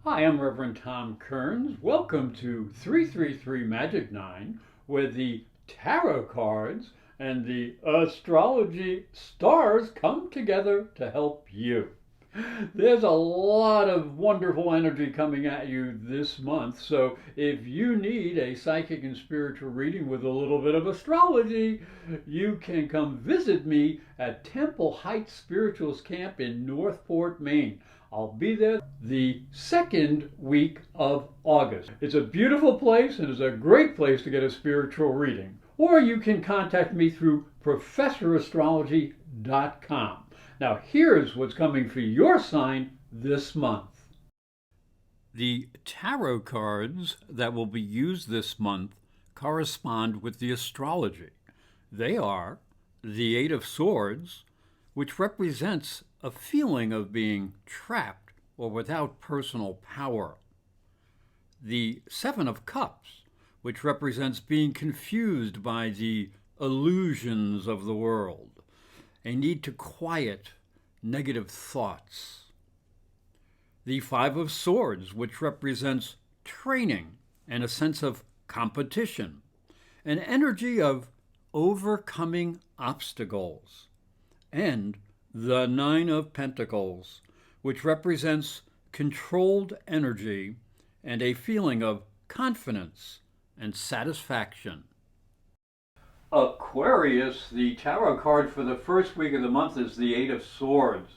Hi, I'm Reverend Tom Kearns. Welcome to 333 Magic 9, where the tarot cards and the astrology stars come together to help you. There's a lot of wonderful energy coming at you this month, so if you need a psychic and spiritual reading with a little bit of astrology, you can come visit me at Temple Heights Spirituals Camp in Northport, Maine. I'll be there the second week of August. It's a beautiful place and it's a great place to get a spiritual reading. Or you can contact me through professorastrology.com. Now, here's what's coming for your sign this month. The tarot cards that will be used this month correspond with the astrology. They are the Eight of Swords, which represents a feeling of being trapped or without personal power. The Seven of Cups, which represents being confused by the illusions of the world, a need to quiet negative thoughts. The Five of Swords, which represents training and a sense of competition, an energy of overcoming obstacles. And the Nine of Pentacles, which represents controlled energy and a feeling of confidence and satisfaction. Aquarius, the tarot card for the first week of the month is the Eight of Swords.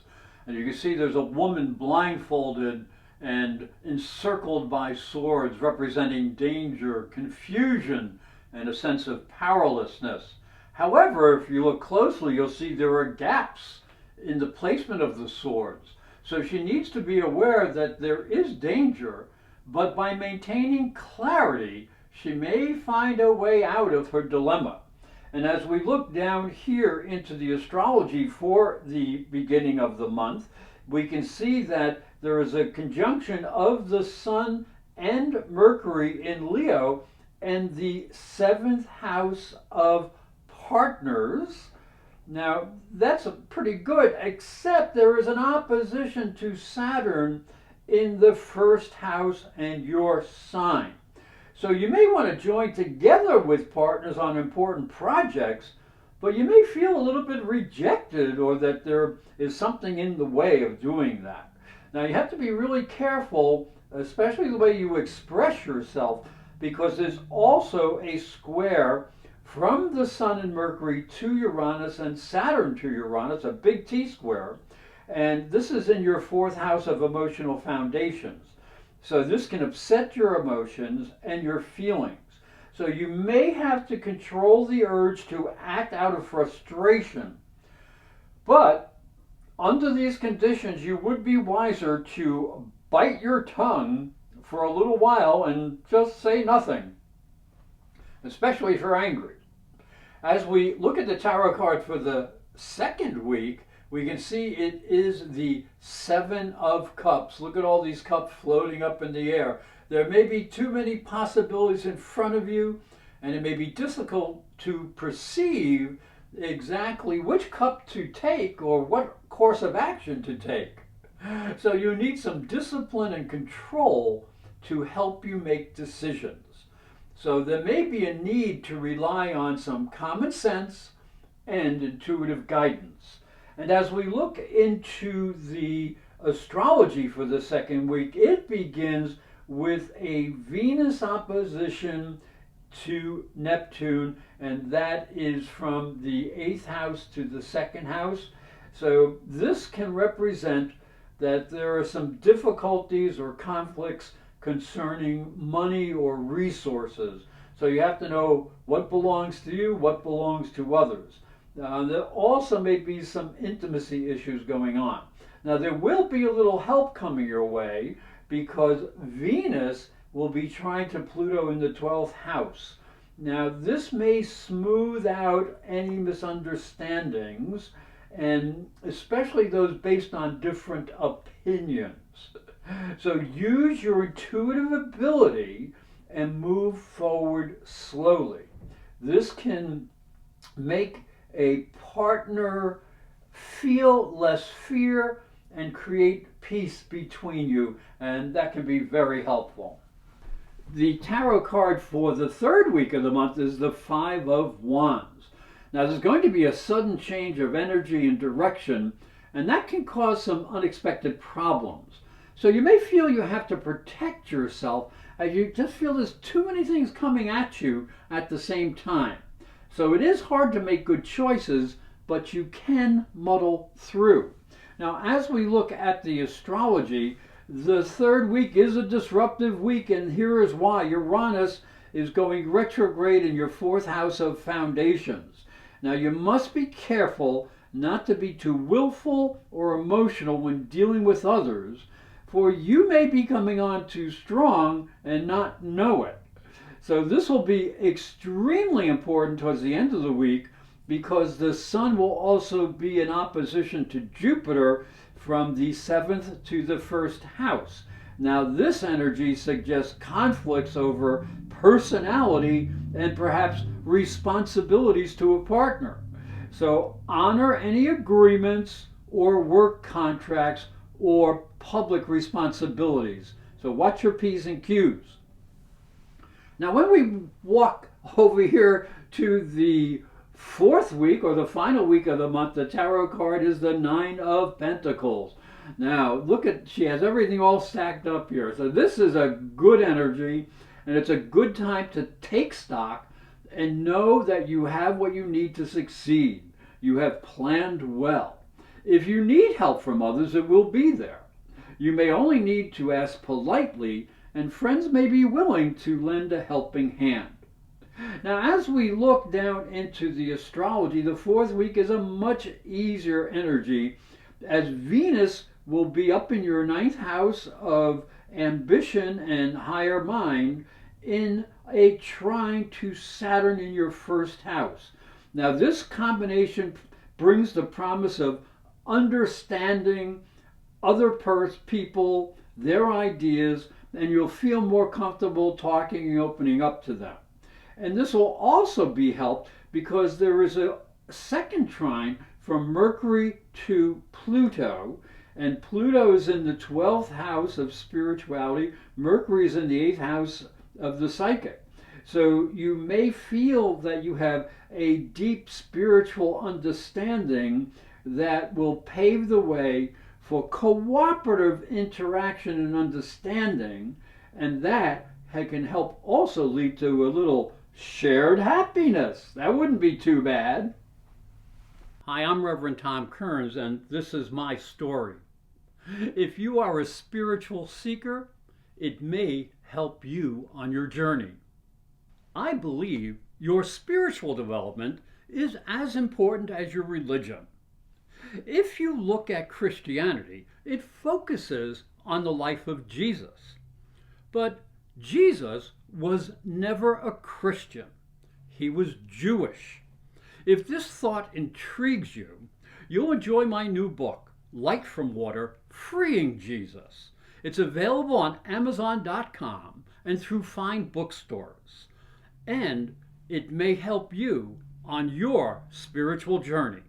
And you can see there's a woman blindfolded and encircled by swords, representing danger, confusion, and a sense of powerlessness. However, if you look closely, you'll see there are gaps in the placement of the swords. So she needs to be aware that there is danger, but by maintaining clarity, she may find a way out of her dilemma. And as we look down here into the astrology for the beginning of the month, we can see that there is a conjunction of the Sun and Mercury in Leo and the seventh house of partners. Now, that's pretty good, except there is an opposition to Saturn in the first house and your sign. So you may want to join together with partners on important projects, but you may feel a little bit rejected or that there is something in the way of doing that. Now, you have to be really careful, especially the way you express yourself, because there's also a square from the Sun and Mercury to Uranus and Saturn to Uranus, a big T-square, and this is in your fourth house of emotional foundations. So this can upset your emotions and your feelings. So you may have to control the urge to act out of frustration. But under these conditions, you would be wiser to bite your tongue for a little while and just say nothing, especially if you're angry. As we look at the tarot card for the second week, we can see it is the Seven of Cups. Look at all these cups floating up in the air. There may be too many possibilities in front of you, and it may be difficult to perceive exactly which cup to take or what course of action to take. So you need some discipline and control to help you make decisions. So there may be a need to rely on some common sense and intuitive guidance. And as we look into the astrology for the second week, it begins with a Venus opposition to Neptune, and that is from the 8th house to the 2nd house. So this can represent that there are some difficulties or conflicts concerning money or resources. So you have to know what belongs to you, what belongs to others. There also may be some intimacy issues going on. Now there will be a little help coming your way because Venus will be trine to Pluto in the 12th house. Now this may smooth out any misunderstandings, and especially those based on different opinions. So use your intuitive ability and move forward slowly. This can make a partner feel less fear and create peace between you, and that can be very helpful. The tarot card for the third week of the month is the Five of Wands. Now, there's going to be a sudden change of energy and direction, and that can cause some unexpected problems. So you may feel you have to protect yourself as you just feel there's too many things coming at you at the same time. So it is hard to make good choices, but you can muddle through. Now, as we look at the astrology, the third week is a disruptive week, and here is why. Uranus is going retrograde in your fourth house of foundations. Now, you must be careful not to be too willful or emotional when dealing with others, for you may be coming on too strong and not know it. So this will be extremely important towards the end of the week, because the Sun will also be in opposition to Jupiter from the 7th to the 1st house. Now, this energy suggests conflicts over personality and perhaps responsibilities to a partner. So honor any agreements or work contracts or public responsibilities. So watch your P's and Q's. Now, when we walk over here to the fourth week, or the final week of the month, the tarot card is the Nine of Pentacles. Now, look at, she has everything all stacked up here. So this is a good energy, and it's a good time to take stock and know that you have what you need to succeed. You have planned well. If you need help from others, it will be there. You may only need to ask politely, and friends may be willing to lend a helping hand. Now, as we look down into the astrology, the fourth week is a much easier energy, as Venus will be up in your 9th house of ambition and higher mind in a trine to Saturn in your 1st house. Now, this combination brings the promise of understanding other people, their ideas, and you'll feel more comfortable talking and opening up to them. And this will also be helped because there is a second trine from Mercury to Pluto, and Pluto is in the 12th house of spirituality. Mercury is in the 8th house of the psychic. So you may feel that you have a deep spiritual understanding that will pave the way for cooperative interaction and understanding, and that can help also lead to a little shared happiness. That wouldn't be too bad. Hi, I'm Reverend Tom Kearns, and this is my story. If you are a spiritual seeker, it may help you on your journey. I believe your spiritual development is as important as your religion. If you look at Christianity, it focuses on the life of Jesus. But Jesus was never a Christian. He was Jewish. If this thought intrigues you, you'll enjoy my new book, Light from Water, Freeing Jesus. It's available on Amazon.com and through fine bookstores. And it may help you on your spiritual journey.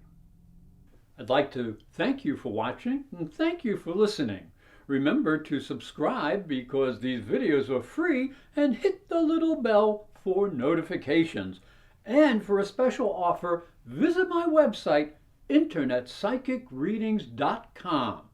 I'd like to thank you for watching and thank you for listening. Remember to subscribe because these videos are free, and hit the little bell for notifications. And for a special offer, visit my website, internetpsychicreadings.com.